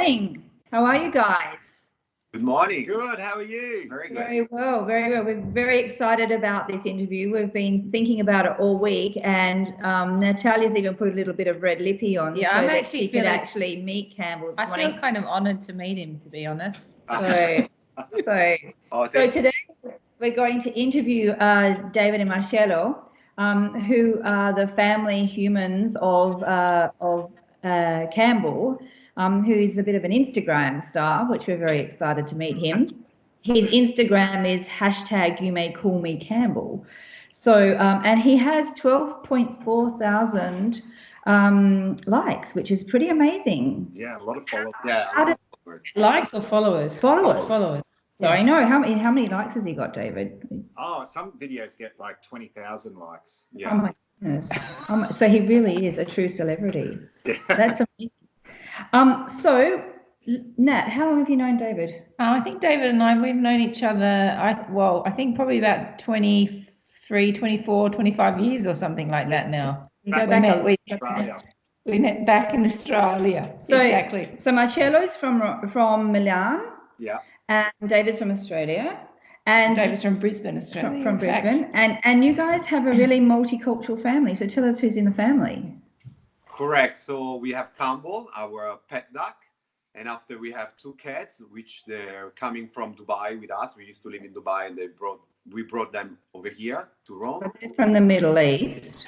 morning. How are you guys? Good morning. Good. How are you? Very good. Very well, very well. We're very excited about this interview. We've been thinking about it all week, and Natalia's even put a little bit of red lippy on Yeah, so I'm that actually she could feeling- actually meet Campbell this I morning. feel kind of honoured to meet him, to be honest. So today we're going to interview David and Marcello, who are the family humans of Campbell, who's a bit of an Instagram star, which we're very excited to meet him. His Instagram is #YouMayCallMeCampbell. So, and he has 12.4 thousand likes, which is pretty amazing. Yeah, a lot of followers. Yeah. Likes or followers? Followers. Followers. So I know how many likes has he got, David? Oh, some videos get like 20,000 likes. Oh Yeah. my goodness. So he really is a true celebrity. That's amazing. So Nat, how long have you known David? I think David and I, we've known each other, I think probably about 23, 24, 25 years or something like that now. You go Back back. Australia. We met back in Australia. So, exactly. So Marcello's from Milan. Yeah. And David's from Australia. And David's from Brisbane, Australia. From in fact. Brisbane. And you guys have a really multicultural family. So tell us who's in the family. Correct. So we have Campbell, our pet duck, and after we have two cats, which they're coming from Dubai with us. We used to live in Dubai, and we brought them over here to Rome. So they're from the Middle East.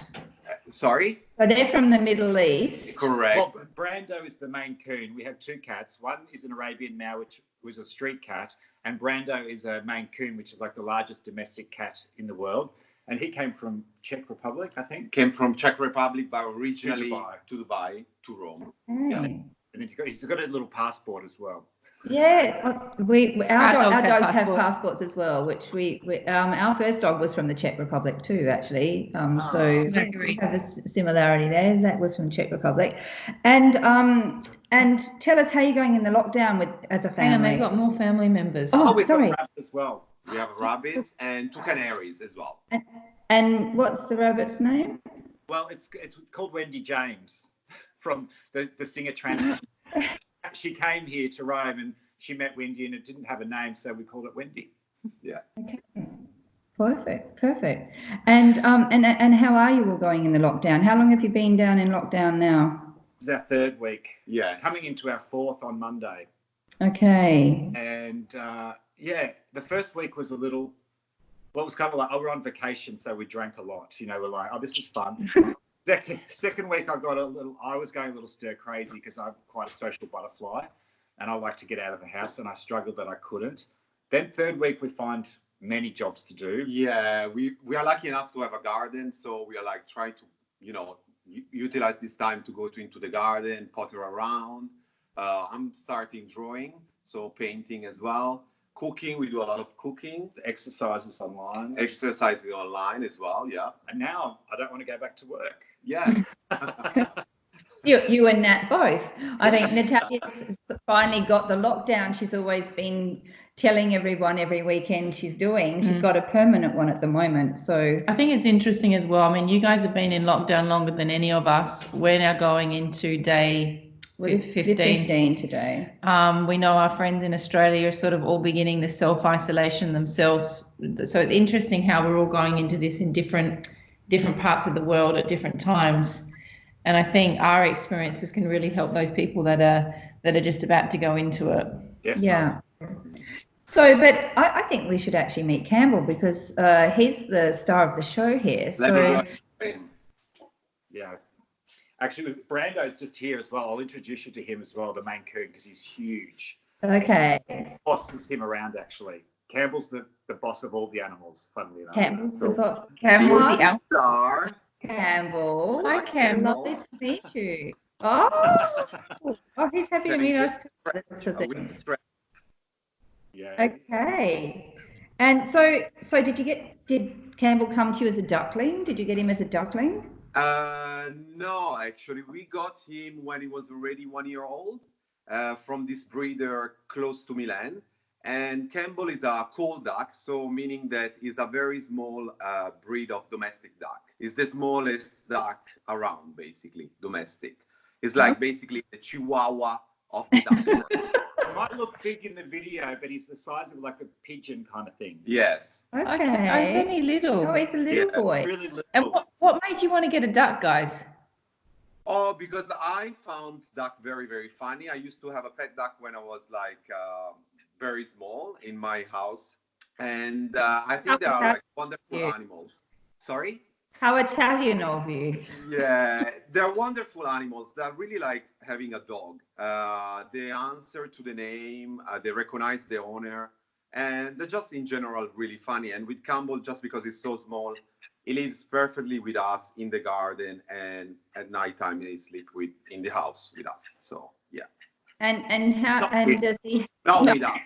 Sorry. So they're from the Middle East. Correct. Well, Brando is the main coon. We have two cats. One is an Arabian Maor, which was a street cat, and Brando is a Maine Coon, which is like the largest domestic cat in the world. And he came from Czech Republic, I think. Came from Czech Republic, but originally To Dubai, to Rome. Okay. Yeah. And then he's got a little passport as well. Yeah, our dogs have passports. passports as well, which we our first dog was from the Czech Republic too, actually. So we have a similarity there. Zach was from Czech Republic, and tell us how you're going in the lockdown as a family. Hang on, they've got more family members. Oh, we've sorry. got rabbits as well. We have rabbits and two canaries as well. And what's the rabbit's name? Well, it's called Wendy James from the Stinger Transmission. She came here to Rome and she met Wendy and it didn't have a name, so we called it Wendy. Yeah. Okay. Perfect. And how are you all going in the lockdown? How long have you been down in lockdown now? This is our third week. Yes. Coming into our fourth on Monday. Okay. And the first week was it was kind of like, we're on vacation, so we drank a lot. You know, we're like, this is fun. Second week, I was going a little stir crazy because I'm quite a social butterfly and I like to get out of the house, and I struggled that I couldn't. Then third week, we find many jobs to do. Yeah, we are lucky enough to have a garden, so we are like trying to, utilize this time to go into the garden, potter around. I'm starting drawing, so painting as well. Cooking, we do a lot of cooking. Exercises online. Exercising online as well, yeah. And now I don't want to go back to work. Yeah. You and Nat both. I think Natalia's finally got the lockdown. She's always been telling everyone every weekend she's doing. She's got a permanent one at the moment. So I think it's interesting as well. I mean, you guys have been in lockdown longer than any of us. We're now going into day 15 today. We know our friends in Australia are sort of all beginning the self-isolation themselves. So it's interesting how we're all going into this in different parts of the world at different times. And I think our experiences can really help those people that are just about to go into it. Definitely. Yeah. So, but I think we should actually meet Campbell because he's the star of the show here. So, yeah. Actually, Brando's just here as well. I'll introduce you to him as well, the Maine Coon, because he's huge. okay. Bosses him around, actually. Campbell's the boss of all the animals, funnily enough. Campbell's the boss. Campbell's the alpha. Star. Campbell. Hi, Campbell. Lovely to meet you. Oh, he's happy to meet us. That's the thing. Yeah. Okay. And so did Campbell come to you as a duckling? Did you get him as a duckling? No, actually, we got him when he was already 1 year old from this breeder close to Milan. And Campbell is a cold duck, so meaning that he's a very small breed of domestic duck. It's the smallest duck around, basically, domestic. It's like basically the Chihuahua of the duck. He might look big in the video, but he's the size of like a pigeon kind of thing. Yes. Okay. Oh, he's only little. Oh, he's a little Yeah, boy. Really little. And what made you want to get a duck, guys? Oh, because I found duck very, very funny. I used to have a pet duck when I was like very small in my house. And I think they are like wonderful animals. Sorry? How Italian of you. Yeah, they're wonderful animals. They're really like having a dog. They answer to the name, they recognize the owner, and they're just in general really funny. And with Campbell, just because he's so small, he lives perfectly with us in the garden, and at nighttime he sleeps in the house with us. So yeah. And how and does he? Not with us,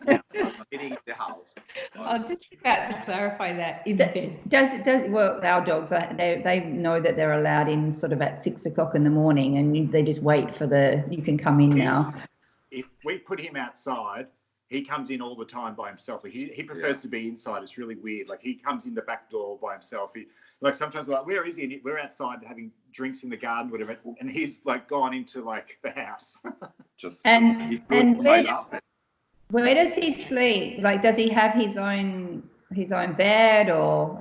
meaning in the house. I was just about to clarify that in bed. Does well, our dogs they know that they're allowed in sort of at 6 o'clock in the morning, and they just wait for you can come in now. If we put him outside, he comes in all the time by himself. He prefers to be inside. It's really weird. Like he comes in the back door by himself. Like sometimes we're like, where is he? And we're outside having drinks in the garden, whatever, and he's like gone into like the house. Where does he sleep? Like, does he have his own bed or?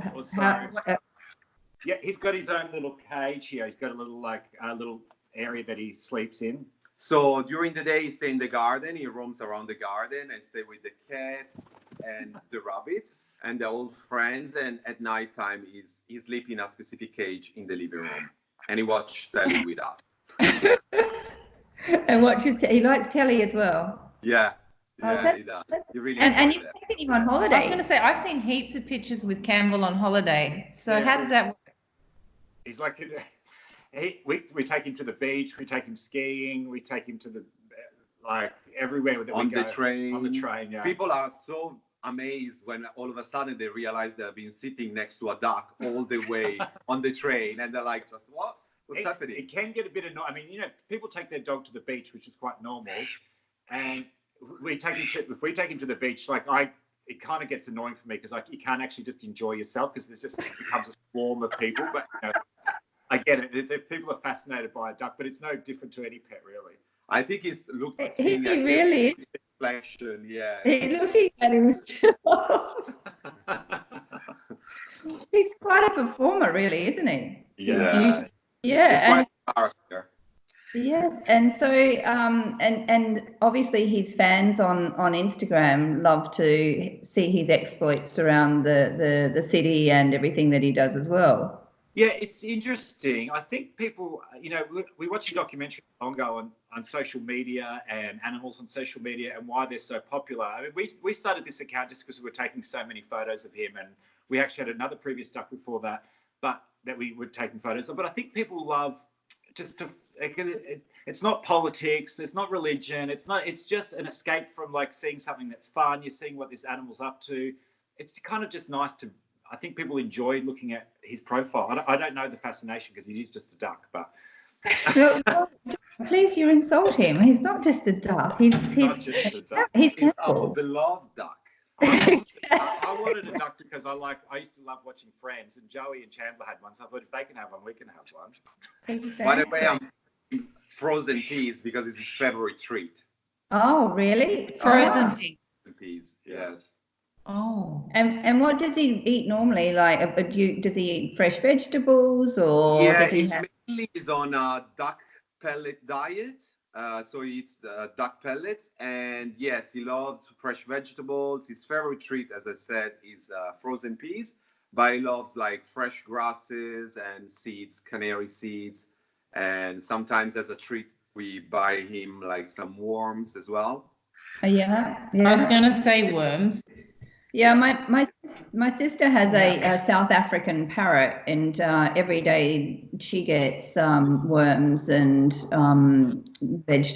Yeah, he's got his own little cage here. He's got a little area that he sleeps in. So during the day, he stays in the garden. He roams around the garden and stays with the cats and the rabbits and the old friends. And at nighttime, he's sleeping in a specific cage in the living room, and he watches telly with us. And watches. He likes telly as well. Yeah. Yeah, he does. He really and you've taken him on holiday. I was going to say, I've seen heaps of pictures with Campbell on holiday. So how does that work? He's like, we take him to the beach, we take him skiing, we take him to the like everywhere that on we go. The train. On the train, yeah. People are so amazed when all of a sudden they realize they've been sitting next to a duck all the way on the train, and they're like, just what? What's happening? It can get a bit annoying. I mean, people take their dog to the beach, which is quite normal, and if we take him to the beach, it kind of gets annoying for me because you can't actually just enjoy yourself because it becomes a swarm of people. But I get it. People are fascinated by a duck, but it's no different to any pet, really. I think he's looking he really is. Reflection, yeah. He's looking at himself. He's quite a performer, really, isn't he? Yeah. Yeah. He's quite a character. Yes, and so and obviously his fans on Instagram love to see his exploits around the city and everything that he does as well. Yeah, it's interesting. I think people, we watched a documentary long ago on social media and animals on social media and why they're so popular. I mean, we started this account just because we were taking so many photos of him, and we actually had another previous duck before that, but that we were taking photos of. But I think people love just to. It's not politics. It's not religion. It's just an escape from like seeing something that's fun. You're seeing what this animal's up to. It's kind of just nice to. I think people enjoy looking at his profile. I don't know the fascination because he is just a duck, but. Please, you insult him. He's not just a duck. He's not just a duck. He's our beloved duck. I wanted a duck because I used to love watching Friends, and Joey and Chandler had one, so I thought if they can have one, we can have one. By the way, I'm frozen peas because it's his favorite treat. Oh, really? Frozen peas, yes. Oh. And what does he eat normally? Like, does he eat fresh vegetables or? Yeah, does he mainly is on a duck pellet diet. So he eats the duck pellets, and yes, he loves fresh vegetables. His favorite treat, as I said, is frozen peas, but he loves like fresh grasses and seeds, canary seeds, and sometimes as a treat we buy him like some worms as well. Yeah. I was going to say worms. Yeah, my sister has a South African parrot, and every day she gets worms and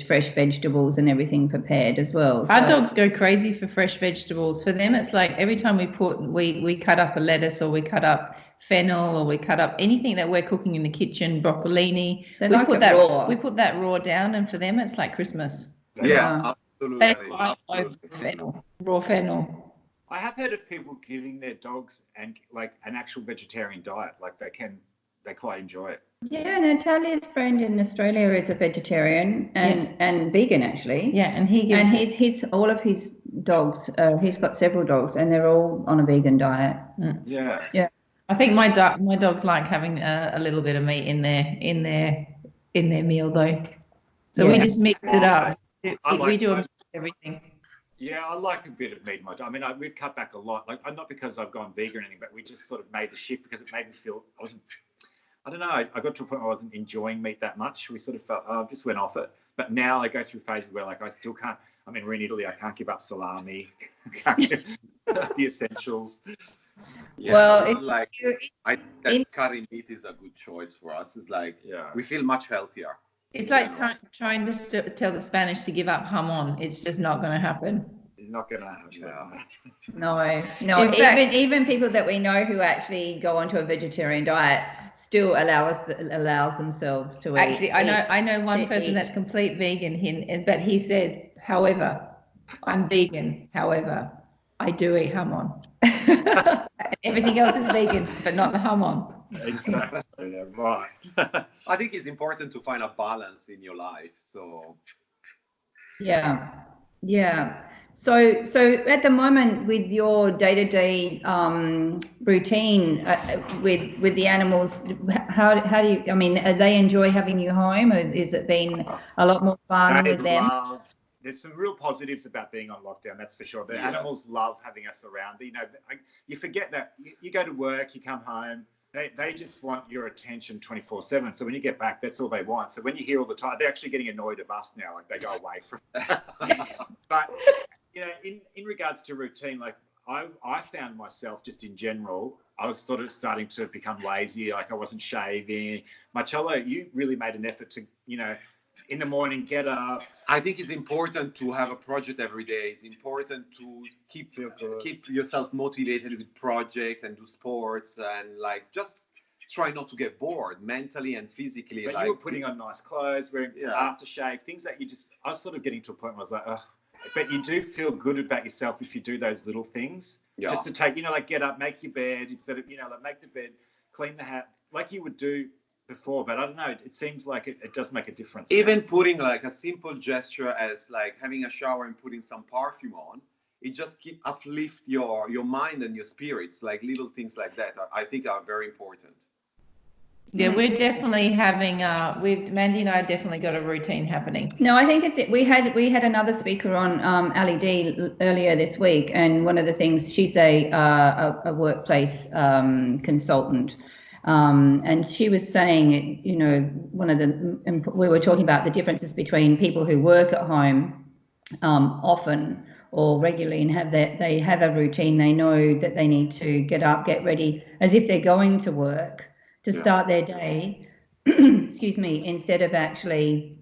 fresh vegetables and everything prepared as well. Our dogs go crazy for fresh vegetables. For them, it's like every time we cut up a lettuce, or we cut up fennel, or we cut up anything that we're cooking in the kitchen, broccolini. We put that raw down, and for them, it's like Christmas. Yeah, absolutely. Raw fennel. I have heard of people giving their dogs an actual vegetarian diet, like they can they quite enjoy it. Yeah, Natalia's friend in Australia is a vegetarian and vegan actually. Yeah, and he's all of his dogs. He's got several dogs, and they're all on a vegan diet. Yeah. Yeah. I think my dogs like having a little bit of meat in their meal though. So we just mix it up. We do everything. Yeah, I like a bit of meat in my diet. I mean, we've cut back a lot. Like, not because I've gone vegan or anything, but we just sort of made the shift because it made me feel I don't know. I got to a point where I wasn't enjoying meat that much. We sort of felt, I just went off it. But now I go through phases where, like, I still can't. I mean, we're in Italy. I can't give up salami. Can't give the essentials. Yeah, Well, I think cutting meat is a good choice for us. It's like we feel much healthier. It's like trying to tell the Spanish to give up jamón. It's just not going to happen. It's not going to happen. Yeah. No. Even people that we know who actually go onto a vegetarian diet still allows themselves to eat. Actually, I know one person that's complete vegan, but he says, however, I'm vegan. However, I do eat jamón. Everything else is vegan, but not the jamón. Exactly. Yeah, right. I think it's important to find a balance in your life. So. Yeah. So at the moment, with your day-to-day routine with the animals, how do you? I mean, they enjoy having you home, or is it been a lot more fun with them? There's some real positives about being on lockdown, that's for sure. The animals love having us around. You know, you forget that you go to work, you come home. They just want your attention 24/7. So when you get back, that's all they want. So when you hear all the time, they're actually getting annoyed of us now. Like they go away from. But you know, in regards to routine, like I found myself just in general, I was sort of starting to become lazy. Like I wasn't shaving. Marcello, you really made an effort to, you know, in the morning get up. I think it's important to have a project every day. It's important to keep yourself motivated with projects and do sports and like just try not to get bored mentally and physically. But you were putting on nice clothes, wearing aftershave, things that I was sort of getting to a point where I was like, oh, but you do feel good about yourself if you do those little things. Yeah. Just to take, you know, like get up, make your bed instead of, you know, like make the bed, clean the house, like you would do before. But I don't know, it seems like it does make a difference. Even putting like a simple gesture as like having a shower and putting some perfume on, it just uplift your mind and your spirits. Like little things like that I think are very important. Yeah, we're definitely having Mandy and I definitely got a routine happening. No, I think we had another speaker on Ali D earlier this week, and one of the things, she's a workplace consultant, and she was saying, you know, we were talking about the differences between people who work at home often or regularly and they have a routine. They know that they need to get up, get ready as if they're going to work to start their day, excuse me, instead of actually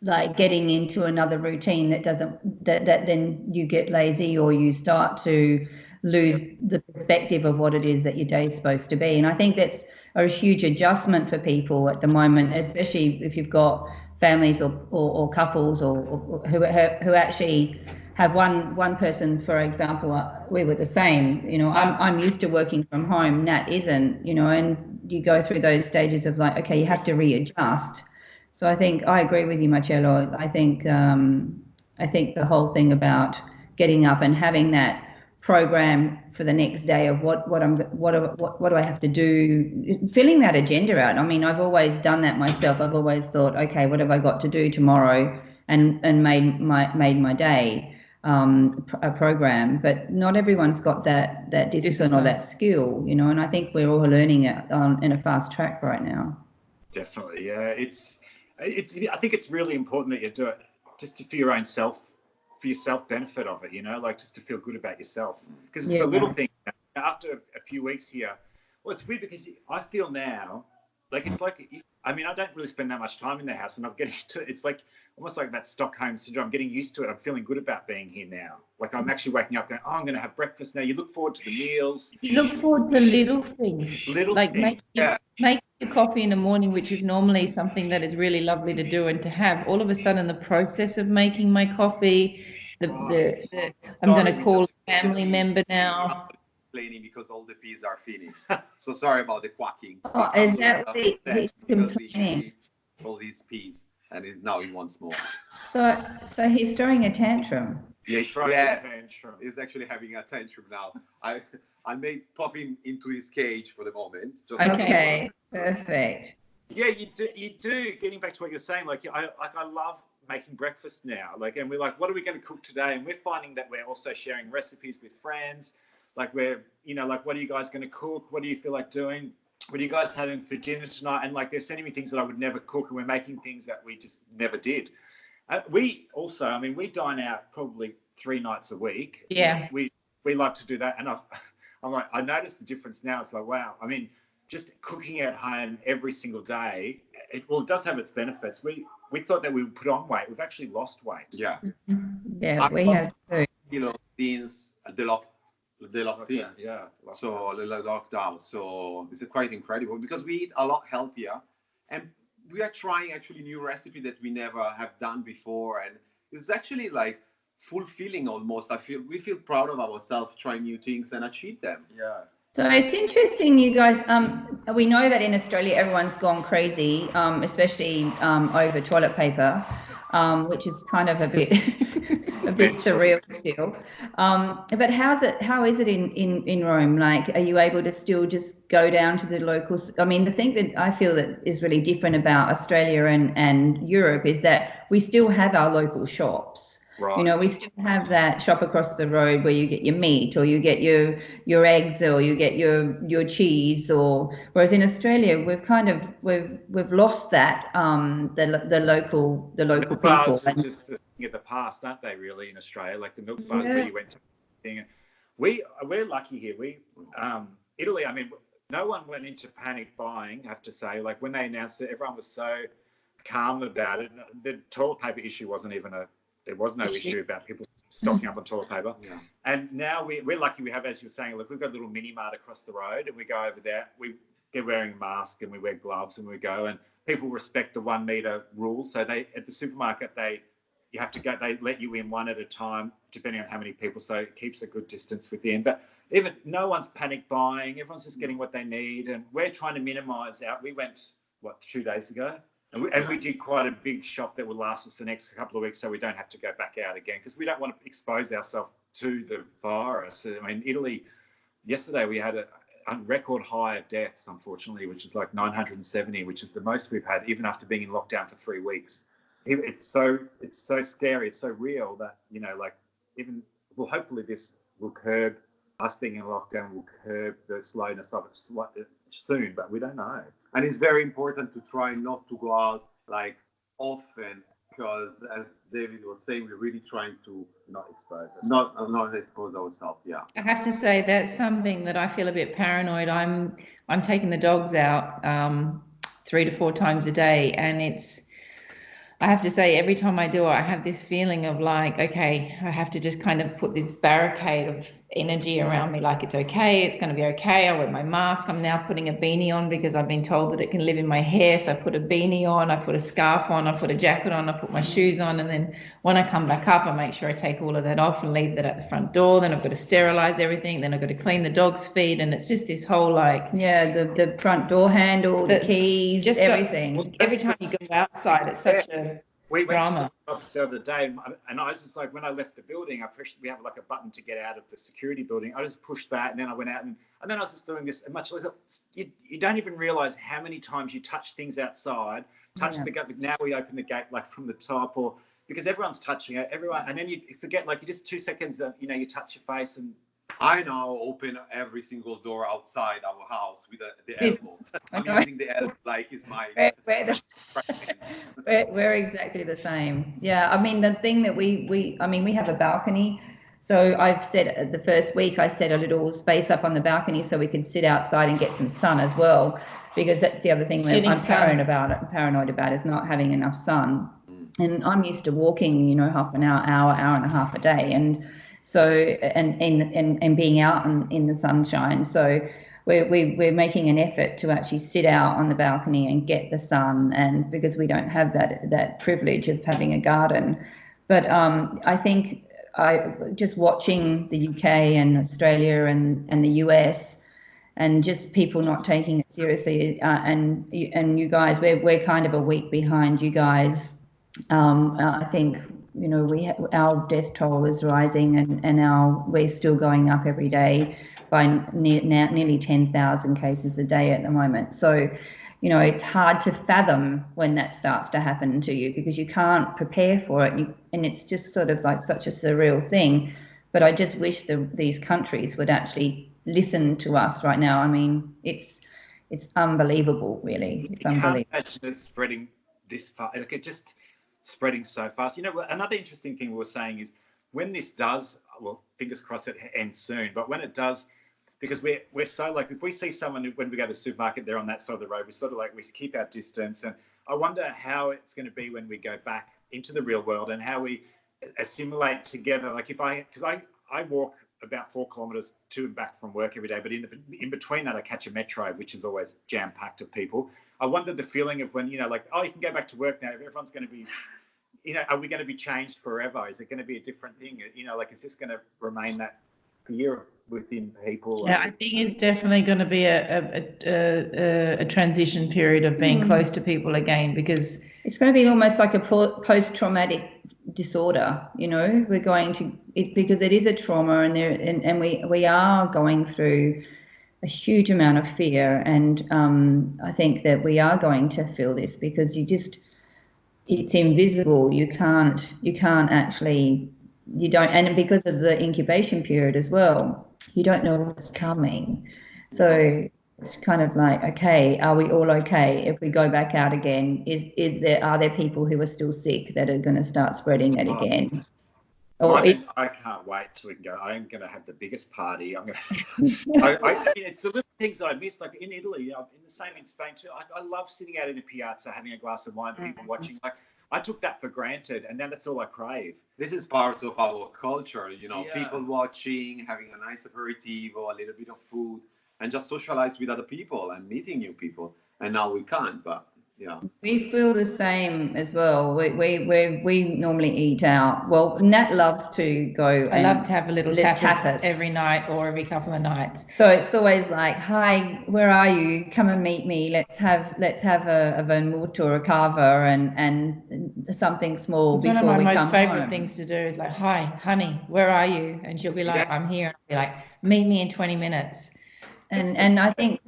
like getting into another routine that then you get lazy or you start to lose the perspective of what it is that your day is supposed to be. And I think that's a huge adjustment for people at the moment, especially if you've got families or couples or who actually have one person, for example. We were the same, you know. I'm used to working from home. Nat isn't, you know, and you go through those stages of like, okay, you have to readjust. So I think I agree with you, Marcello. I think the whole thing about getting up and having that program for the next day of what do I have to do, filling that agenda out. I mean, I've always done that myself. I've always thought, okay, what have I got to do tomorrow, and made my day a program. But not everyone's got that discipline or that skill, you know. And I think we're all learning it in a fast track right now. Definitely, yeah. I think it's really important that you do it just for your own self. For your self benefit of it, you know, like just to feel good about yourself, because it's the little thing. After a few weeks here, well, it's weird because I feel now like it's like, I mean, I don't really spend that much time in the house, and I'm getting to, it's like almost like that Stockholm syndrome. I'm getting used to it. I'm feeling good about being here now. Like I'm actually waking up going, oh, I'm going to have breakfast now. You look forward to the meals. You look forward to little things. Make your coffee in the morning, which is normally something that is really lovely to do and to have. All of a sudden, the process of making my coffee, I'm going to call a family member now. complaining because all the peas are finished. So sorry about the quacking. Oh, is that what he's complaining? All these peas, and now he wants more. So he's throwing a tantrum. Yeah, he's throwing a tantrum. He's actually having a tantrum now. I may pop him into his cage for the moment. Okay, perfect. Yeah, you do. Getting back to what you're saying, like I love making breakfast now. Like, and we're like, what are we going to cook today? And we're finding that we're also sharing recipes with friends. Like, we're, you know, like, what are you guys going to cook? What do you feel like doing? What are you guys having for dinner tonight? And like, they're sending me things that I would never cook, and we're making things that we just never did. We also, I mean, we dine out probably 3 nights a week. Yeah. We like to do that, and I'm like, I noticed the difference now. It's like, wow. I mean, just cooking at home every single day, it does have its benefits. We thought that we would put on weight. We've actually lost weight. Yeah. Yeah, we have too. You know, since the lockdown. Yeah. So the lockdown. So it's quite incredible because we eat a lot healthier, and we are trying actually new recipe that we never have done before, and it's actually like fulfilling almost. We feel proud of ourselves trying new things and achieve them. Yeah. So it's interesting, you guys. We know that in Australia everyone's gone crazy, especially over toilet paper, which is kind of a bit surreal still. But how is it in Rome? Like, are you able to still just go down to the locals? I mean, the thing that I feel that is really different about Australia and Europe is that we still have our local shops. Right. You know, we still have that shop across the road where you get your meat, or you get your eggs, or you get your cheese, or whereas in Australia we've lost that the local Milk people. bars are just a thing of the past, aren't they? Really, in Australia, like the milk bars where you went to. We're lucky here. Italy. I mean, no one went into panic buying. I have to say, like when they announced it, everyone was so calm about it. The toilet paper issue wasn't even there was no issue about people stocking up on toilet paper. Yeah. And now we're lucky we have, as you were saying, look, we've got a little mini mart across the road, and we go over there. They're wearing masks and we wear gloves, and we go, and people respect the 1 meter rule. So at the supermarket, you have to go, they let you in one at a time, depending on how many people. So it keeps a good distance within. But even no one's panic buying. Everyone's just getting what they need. And we're trying to minimize out. We went, 2 days ago? And we did quite a big shop that will last us the next couple of weeks, so we don't have to go back out again, because we don't want to expose ourselves to the virus. I mean, Italy, yesterday we had a record high of deaths, unfortunately, which is like 970, which is the most we've had, even after being in lockdown for 3 weeks. It's so scary. It's so real that, you know, like hopefully this will curb us being in lockdown, will curb the slowness of it soon, but we don't know. And it's very important to try not to go out like often, because as David was saying, we're really trying to not expose ourselves. Yeah. I have to say that's something that I feel a bit paranoid. I'm taking the dogs out 3 to 4 times a day, and I have to say, every time I do it, I have this feeling of like, okay, I have to just kind of put this barricade of energy around me, like it's okay, it's going to be okay. I wear my mask. I'm now putting a beanie on because I've been told that it can live in my hair. So I put a beanie on, I put a scarf on, I put a jacket on, I put my shoes on, and then when I come back up, I make sure I take all of that off and leave that at the front door. Then I've got to sterilize everything. Then I've got to clean the dog's feet, and it's just this whole like the front door handle, the keys, just everything. Every time you go outside, it's such a we drama. went to the office the other day, and I was just like, when I left the building, we have like a button to get out of the security building. I just pushed that, and then I went out, and then I was just doing this much like you don't even realize how many times you touch things outside, the gate. Now we open the gate like from the top, or because everyone's touching it, and then you forget, like you just 2 seconds, you touch your face. And I now open every single door outside our house with the elbow. I'm using the elbow like it's my. We're exactly the same. Yeah, I mean the thing that we have a balcony. So I've said the first week I set a little space up on the balcony so we could sit outside and get some sun as well, because that's the other thing that I'm paranoid about is not having enough sun. And I'm used to walking, half an hour and a half a day, and so and being out in the sunshine. So we're making an effort to actually sit out on the balcony and get the sun, and because we don't have that privilege of having a garden. But I think I just watching the UK and Australia and the US, and just people not taking it seriously. And you guys, we're kind of a week behind you guys. I think, you know, our death toll is rising, and we're still going up every day by nearly 10,000 cases a day at the moment. So, you know, it's hard to fathom when that starts to happen to you, because you can't prepare for it, and it's just sort of like such a surreal thing. But I just wish these countries would actually listen to us right now. I mean, it's unbelievable, really. It's unbelievable. I can't imagine it spreading this far. Like, it just spreading so fast. You know, another interesting thing we were saying is when this does, well, fingers crossed it ends soon, but when it does, because we're so, like, if we see someone when we go to the supermarket, they're on that side of the road, we sort of like, we keep our distance. And I wonder how it's going to be when we go back into the real world and how we assimilate together. Like, because I walk about 4 kilometres to and back from work every day, but in between that I catch a metro, which is always jam-packed of people. I wonder the feeling of when, you know, like, oh, you can go back to work now, everyone's going to be, you know, are we going to be changed forever? Is it going to be a different thing? You know, like, is this going to remain that fear within people? Yeah, I think it's definitely going to be a transition period of being close to people again, because it's going to be almost like a post-traumatic disorder. You know, we're going to it because it is a trauma, and we are going through a huge amount of fear, and I think that we are going to feel this because it's invisible. You can't actually, you don't, and because of the incubation period as well, you don't know what's coming. So it's kind of like, okay, are we all okay if we go back out again? Are there people who are still sick that are going to start spreading it again? I can't wait till we can go. I'm going to have the biggest party. I'm going to. It's the little things that I miss, like in Italy, in the same in Spain too. I love sitting out in the piazza, having a glass of wine, people watching. Like, I took that for granted, and now that's all I crave. This is part of our culture, you know, people watching, having a nice aperitivo, a little bit of food, and just socialize with other people and meeting new people. And now we can't, but yeah. We feel the same as well. We normally eat out. Well, Nat loves to go. I love to have a little tapas every night or every couple of nights. So it's always like, hi, where are you? Come and meet me. Let's have a vermouth or a cava and something small it's before we come home. one of my most favorite things to do is like, hi, honey, where are you? And she'll be like, I'm here. And I'll be like, meet me in 20 minutes. And I think,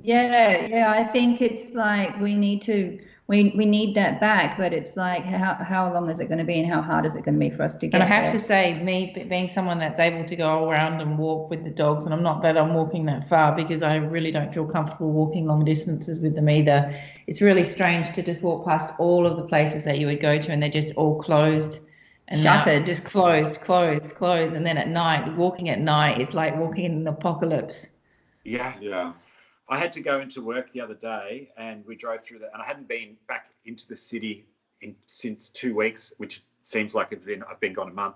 I think it's like we need that back, but it's like how long is it going to be and how hard is it going to be for us to get there? And I have to say, me being someone that's able to go around and walk with the dogs, and I'm not that I'm walking that far because I really don't feel comfortable walking long distances with them either. It's really strange to just walk past all of the places that you would go to and they're just all closed and shuttered, just closed. And then at night, walking at night, it's like walking in an apocalypse. Yeah. I had to go into work the other day and we drove through that, and I hadn't been back into the city since 2 weeks, which seems like I've been gone a month.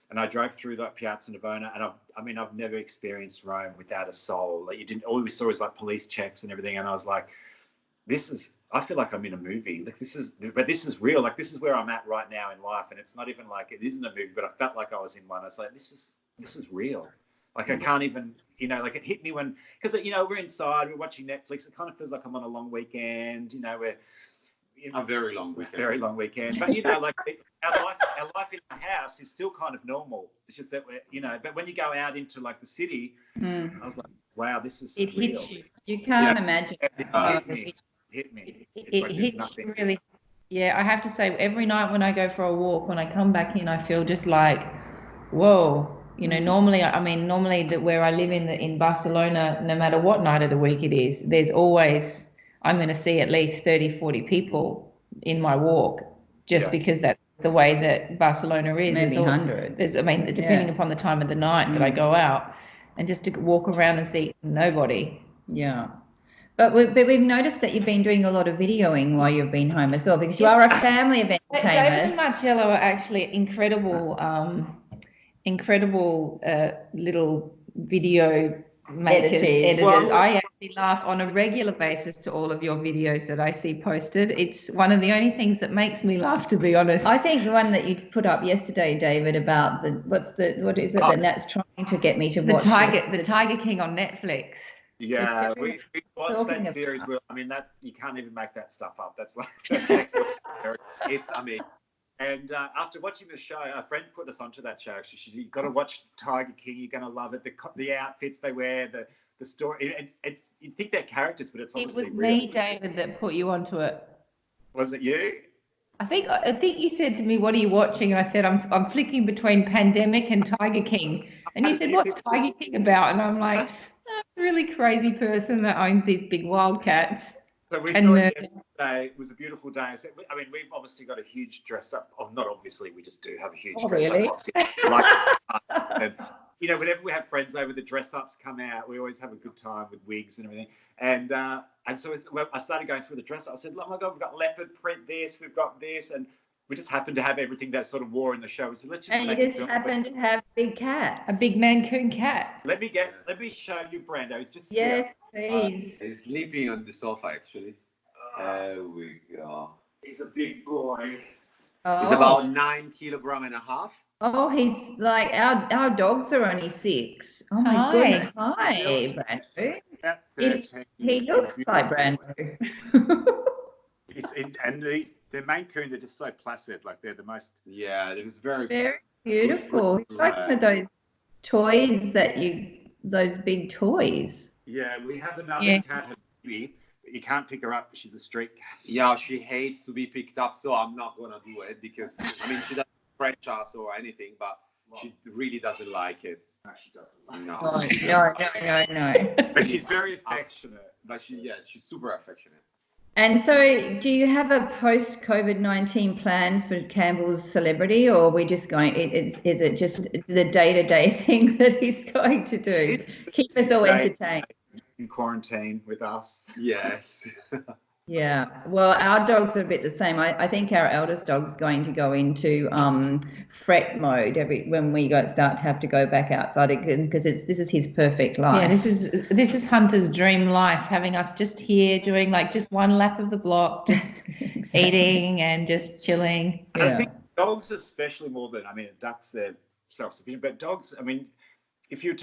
And I drove through that Piazza Navona, and I've never experienced Rome without a soul. Like, all we saw was like police checks and everything. And I was like, I feel like I'm in a movie. Like, this is real. Like, this is where I'm at right now in life. And it's not even like, it isn't a movie, but I felt like I was in one. I was like, this is real. Like, I can't even, you know, like, it hit me because, you know, we're inside, we're watching Netflix. It kind of feels like I'm on a long weekend, you know, a very long weekend. But, you know, like, our life in the house is still kind of normal. It's just that we're, you know, but when you go out into like the city, I was like, wow, this is it real. hits you. You can't imagine. It hit me. It hits you really. Yeah, I have to say, every night when I go for a walk, when I come back in, I feel just like, whoa. You know, normally that where I live in Barcelona, no matter what night of the week it is, there's always, I'm going to see at least 30, 40 people in my walk, just because that's the way that Barcelona is. Maybe 100. Depending upon the time of the night that I go out, and just to walk around and see nobody. Yeah. But we've noticed that you've been doing a lot of videoing while you've been home as well, because you are a family of entertainers. David and Marcello are actually incredible little video makers, editors. Well, I actually laugh on a regular basis to all of your videos that I see posted. It's one of the only things that makes me laugh, to be honest. I think the one that you put up yesterday, David, about what is it that Nat's trying to get me to watch? The Tiger King on Netflix. Yeah, we watched that series. Where, I mean, that you can't even make that stuff up. That's like it's amazing. And after watching the show, a friend put us onto that show. Actually, you've got to watch Tiger King. You're going to love it. The outfits they wear, the story. It's you think they're characters, but it's obviously it was real. me, David, that put you onto it. Was it you? I think you said to me, "What are you watching?" And I said, "I'm flicking between Pandemic and Tiger King." And you said, "What's Tiger King about?" And I'm like, "A really crazy person that owns these big wildcats." So we thought yesterday was a beautiful day. So, I mean, we've obviously got a huge dress up. Oh, not obviously, we just do have a huge dress up. Like, and, you know, whenever we have friends over, the dress ups come out. We always have a good time with wigs and everything. And so I started going through the dress up. I said, "Oh my God, we've got leopard print this, we've got this," and we just happened to have everything that sort of wore in the show. So let's just and you just happened to have big cats. A big Mancoon cat. Let me show you Brando. He's just yes, please. He's sleeping on the sofa actually. There we go. He's a big boy. Oh. He's about 9.5 kilograms. Oh, he's like our dogs are only 6. Oh my goodness! Hi, Brando. He looks like Brando. They're Maine Coon. They're just so placid. Like they're the most. Yeah, it was very beautiful. It's like one of those toys those big toys. Yeah, we have another cat, baby, but you can't pick her up. She's a street cat. Yeah, she hates to be picked up, so I'm not gonna do it because I mean she doesn't scratch us or anything, but she really doesn't like it. No, she doesn't. Like No. But she's very affectionate. But she's super affectionate. And so, do you have a post-COVID-19 plan for Campbell's celebrity, or are we just going? Is it just the day-to-day thing that he's going to do? Keep us all entertained. In quarantine with us. Yes. Yeah. Well, our dogs are a bit the same. I think our eldest dog's going to go into fret mode when we start to have to go back outside again, because this is his perfect life. Yeah, this is Hunter's dream life, having us just here doing like just one lap of the block, just eating and just chilling. Yeah. I think dogs, especially more than ducks, they're self-sufficient, but dogs. I mean, if you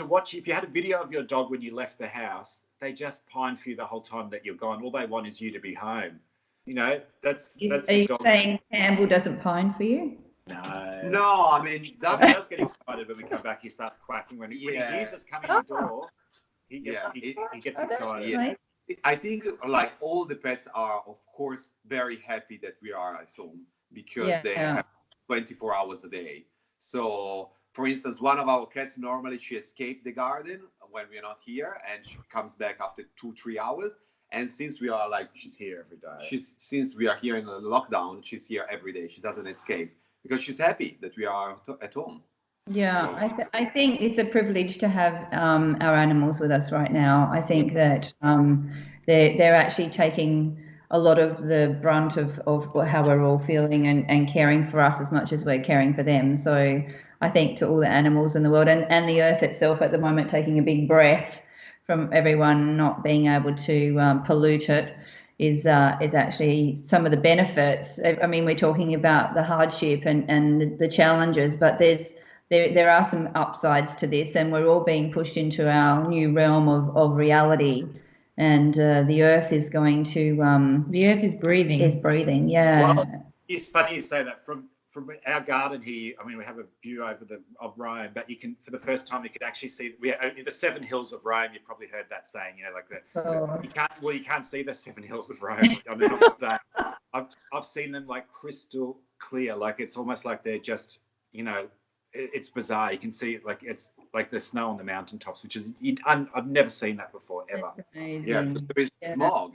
had a video of your dog when you left the house, they just pine for you the whole time that you're gone. All they want is you to be home. You know, that's. Are you saying Campbell doesn't pine for you? No. I mean, Doug does get excited when we come back. He starts quacking when he hears us coming in the door. He gets excited. Yeah. I think like all the pets are, of course, very happy that we are at home because they have 24 hours a day. So, for instance, one of our cats, normally she escaped the garden when we're not here, and she comes back after 2-3 hours. And since we are she's here every day. Since we are here in the lockdown, she's here every day. She doesn't escape because she's happy that we are at home. Yeah, so. I think it's a privilege to have our animals with us right now. I think that they're actually taking a lot of the brunt of how we're all feeling and caring for us as much as we're caring for them. So I think to all the animals in the world and the earth itself at the moment taking a big breath from everyone not being able to pollute it is actually some of the benefits. I mean, we're talking about the hardship and the challenges, but there are some upsides to this, and we're all being pushed into our new realm of reality. And the earth is going to the earth is breathing. Is breathing, yeah. Well, it's funny you say that. From our garden here, I mean, we have a view over of Rome, but you can, for the first time, you could actually see the 7 hills of Rome. You've probably heard that saying, you know, like that. Oh. You can't see the 7 hills of Rome. I mean, I've seen them like crystal clear, like it's almost like they're just, you know, it's bizarre. You can see it like it's like the snow on the mountaintops, which is I've never seen that before ever. That's amazing. Yeah, there is smog.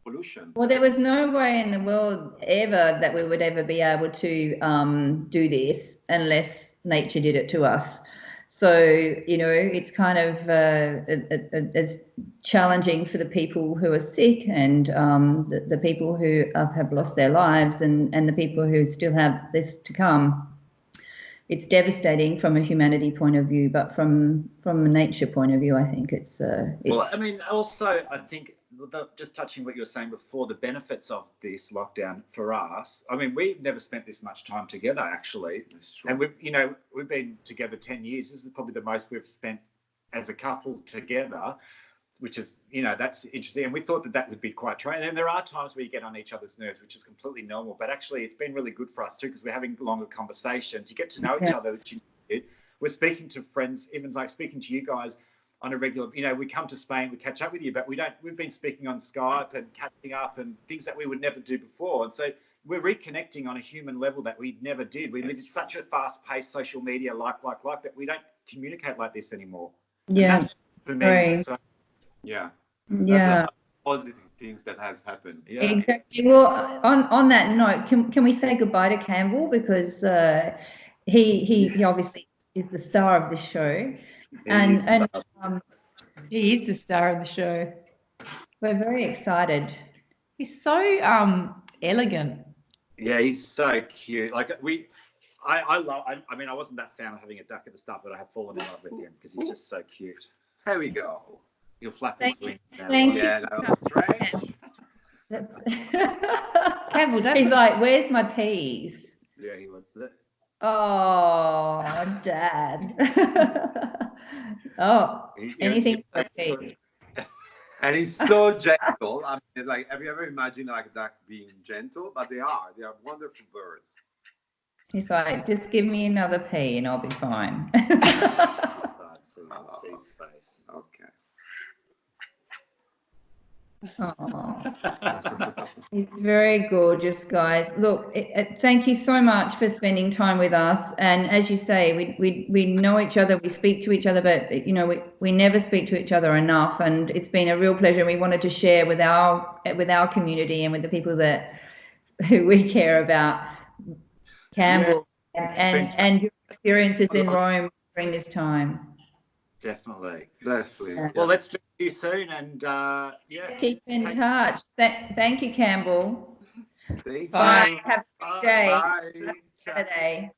Pollution. Well, there was no way in the world ever that we would ever be able to do this unless nature did it to us. So, you know, it's kind of it's challenging for the people who are sick and the people who have lost their lives and the people who still have this to come. it's devastating from a humanity point of view, but from a nature point of view, I think it's well, I mean, also, I think just touching what you were saying before, the benefits of this lockdown for us. I mean, we've never spent this much time together, actually, and we've been together 10 years. This is probably the most we've spent as a couple together, which is, that's interesting. And we thought that would be quite trying. And there are times where you get on each other's nerves, which is completely normal. But actually, it's been really good for us too, because we're having longer conversations. You get to know each other, which you did. We're speaking to friends, even like speaking to you guys on a regular, we come to Spain, we catch up with you, but we've been speaking on Skype and catching up and things that we would never do before. And so we're reconnecting on a human level that we never did. We live in such a fast-paced social media like that we don't communicate like this anymore. Yeah. For me, so, yeah. Yeah. Positive things that has happened. Yeah. Exactly. Well, on that note, can we say goodbye to Campbell, because he obviously is the star of the show, and he is the star of the show. We're very excited. He's so elegant. Yeah, he's so cute. Like I mean, I wasn't that fan of having a duck at the start, but I have fallen in love with him because he's just so cute. Here we go. He'll flap his wings. Thank you. Yeah, that's right. That's Campbell, don't he's like, where's my peas? Yeah, he would. Oh, Dad. Oh, anything for peas. And he's so gentle. I mean, like, have you ever imagined like a duck being gentle? But they are wonderful birds. He's like, just give me another pea and I'll be fine. See his face. Okay. Oh, he's very gorgeous, guys. Look, thank you so much for spending time with us. And as you say, we know each other, we speak to each other, but we never speak to each other enough. And it's been a real pleasure. We wanted to share with our community and with the people who we care about, Campbell, and your experiences in Rome during this time. Definitely. Yeah. Well, let's speak to you soon, and Let's keep in touch. Thank you, Campbell. Thank Bye. you. Have a good day. Bye. Saturday.